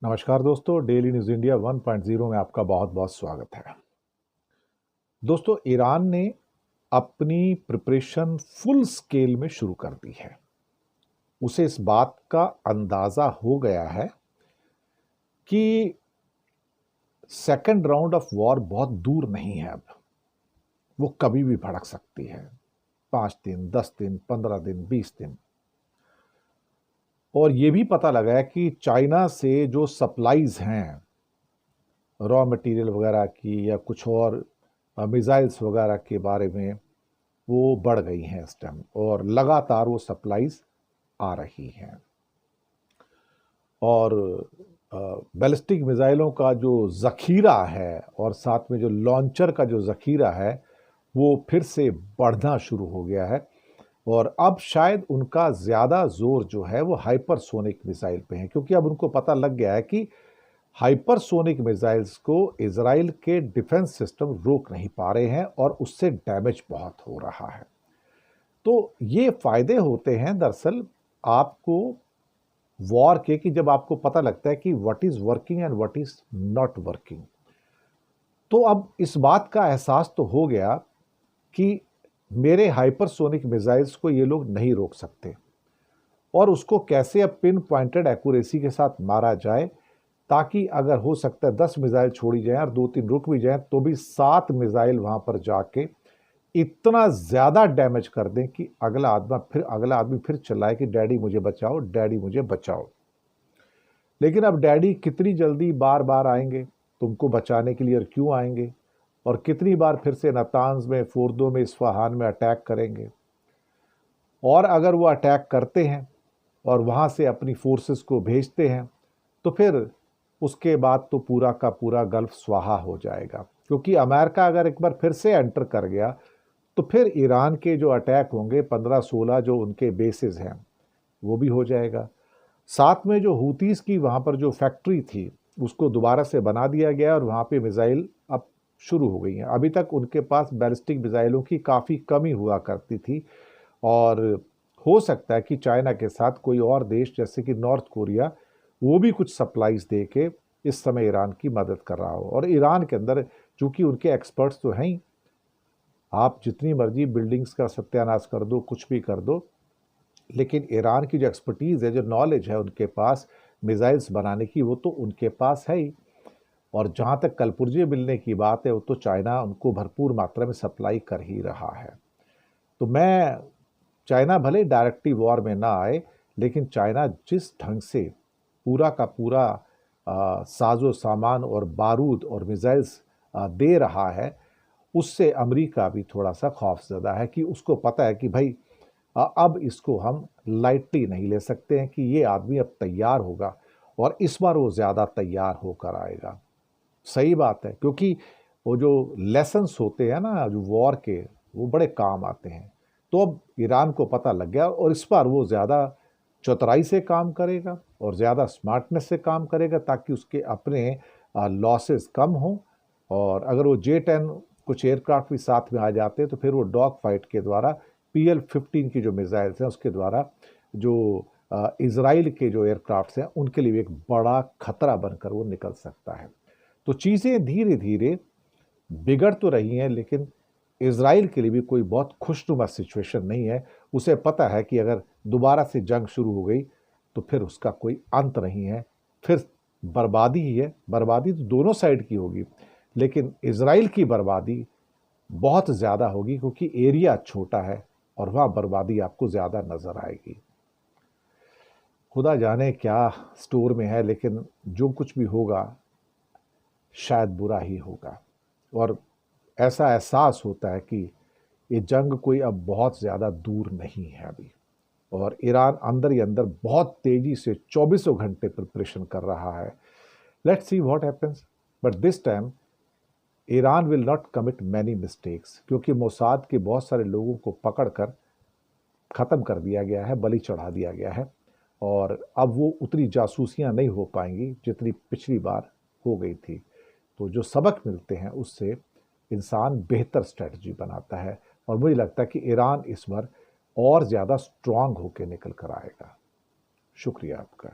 नमस्कार दोस्तों, daily news India 1.0 में आपका बहुत बहुत स्वागत है। दोस्तों, ईरान ने अपनी प्रिपरेशन फुल स्केल में शुरू कर दी है। उसे इस बात का अंदाज़ा हो गया है कि सेकंड राउंड ऑफ वॉर बहुत दूर नहीं है। अब वो कभी भी भड़क सकती है। 5 दिन, 10 दिन, 15 दिन, 20 दिन। और ये भी पता लगा है कि चाइना से जो सप्लाईज हैं रॉ मटेरियल वगैरह की या कुछ और मिसाइल्स वगैरह के बारे में, वो बढ़ गई हैं इस टाइम और लगातार वो सप्लाईज आ रही हैं। और बैलिस्टिक मिसाइलों का जो ज़ख़ीरा है और साथ में जो लॉन्चर का जो ज़ख़ीरा है वो फिर से बढ़ना शुरू हो गया है। और अब शायद उनका ज़्यादा जोर जो है वो हाइपरसोनिक मिसाइल पे है, क्योंकि अब उनको पता लग गया है कि हाइपरसोनिक मिसाइल्स को इजराइल के डिफेंस सिस्टम रोक नहीं पा रहे हैं और उससे डैमेज बहुत हो रहा है। तो ये फायदे होते हैं दरअसल आपको वॉर के, कि जब आपको पता लगता है कि what is working and what is not working. तो अब इस बात का एहसास तो हो गया कि मेरे हाइपरसोनिक मिसाइल्स को ये लोग नहीं रोक सकते और उसको कैसे अब पिन पॉइंटेड एक्यूरेसी के साथ मारा जाए, ताकि अगर हो सकता है 10 मिसाइल छोड़ी जाएं और 2-3 रुक भी जाएं तो भी 7 मिसाइल वहां पर जाके इतना ज्यादा डैमेज कर दें कि अगला आदमी फिर चिल्लाए कि डैडी मुझे बचाओ, डैडी मुझे बचाओ। लेकिन अब डैडी कितनी जल्दी बार बार आएंगे तुमको बचाने के लिए, और क्यों आएंगे, और कितनी बार फिर से नतांज में, फोर्दो में, इस्फहान में अटैक करेंगे। और अगर वो अटैक करते हैं और वहां से अपनी फोर्सेस को भेजते हैं तो फिर उसके बाद तो पूरा का पूरा गल्फ स्वाहा हो जाएगा, क्योंकि अमेरिका अगर एक बार फिर से एंटर कर गया तो फिर ईरान के जो अटैक होंगे 15-16 जो उनके बेसिस हैं वो भी हो जाएगा। साथ में जो हूतीस की वहां पर जो फैक्ट्री थी उसको दोबारा से बना दिया गया और वहां पे मिसाइल अब शुरू हो गई हैं। अभी तक उनके पास बैलिस्टिक मिसाइलों की काफ़ी कमी हुआ करती थी और हो सकता है कि चाइना के साथ कोई और देश जैसे कि नॉर्थ कोरिया वो भी कुछ सप्लाईज दे के इस समय ईरान की मदद कर रहा हो। और ईरान के अंदर चूंकि उनके एक्सपर्ट्स तो हैं ही, आप जितनी मर्जी बिल्डिंग्स का सत्यानाश कर दो, कुछ भी कर दो, लेकिन ईरान की जो एक्सपर्टीज़ है, जो नॉलेज है उनके पास मिसाइल्स बनाने की, वो तो उनके पास है ही। और जहाँ तक कलपुर्जे मिलने की बात है वो तो चाइना उनको भरपूर मात्रा में सप्लाई कर ही रहा है। तो मैं, चाइना भले डायरेक्टली वॉर में ना आए, लेकिन चाइना जिस ढंग से पूरा का पूरा साजो सामान और बारूद और मिसाइल्स दे रहा है, उससे अमेरिका भी थोड़ा सा खौफजदा है कि उसको पता है कि भाई अब इसको हम लाइटली नहीं ले सकते हैं कि ये आदमी अब तैयार होगा और इस बार वो ज़्यादा तैयार होकर आएगा। सही बात है, क्योंकि वो जो लेसन्स होते हैं ना जो वॉर के, वो बड़े काम आते हैं। तो अब ईरान को पता लग गया और इस बार वो ज़्यादा चतुराई से काम करेगा और ज़्यादा स्मार्टनेस से काम करेगा ताकि उसके अपने लॉसेस कम हों। और अगर वो J-10 कुछ एयरक्राफ्ट भी साथ में आ जाते हैं तो फिर वो डॉग फाइट के द्वारा PL-15 की जो मिसाइल्स हैं उसके द्वारा जो इसराइल के जो एयरक्राफ्ट्स हैं उनके लिए एक बड़ा खतरा बनकर वो निकल सकता है। तो चीज़ें धीरे धीरे बिगड़ तो रही हैं, लेकिन इज़राइल के लिए भी कोई बहुत खुशनुमा सिचुएशन नहीं है। उसे पता है कि अगर दोबारा से जंग शुरू हो गई तो फिर उसका कोई अंत नहीं है, फिर बर्बादी ही है। बर्बादी तो दोनों साइड की होगी, लेकिन इज़राइल की बर्बादी बहुत ज़्यादा होगी क्योंकि एरिया छोटा है और वहाँ बर्बादी आपको ज़्यादा नज़र आएगी। खुदा जाने क्या स्टोर में है, लेकिन जो कुछ भी होगा शायद बुरा ही होगा। और ऐसा एहसास होता है कि ये जंग कोई अब बहुत ज़्यादा दूर नहीं है अभी, और ईरान अंदर ही अंदर बहुत तेज़ी से 24 घंटे प्रिपरेशन कर रहा है। Let's see what happens, but this time Iran will not commit many mistakes, क्योंकि मोसाद के बहुत सारे लोगों को पकड़कर ख़त्म कर दिया गया है, बलि चढ़ा दिया गया है, और अब वो उतनी जासूसियां नहीं हो पाएंगी जितनी पिछली बार हो गई थी। तो जो सबक मिलते हैं उससे इंसान बेहतर स्ट्रेटजी बनाता है, और मुझे लगता है कि ईरान इस बार और ज़्यादा स्ट्रांग होकर निकल कर आएगा। शुक्रिया आपका।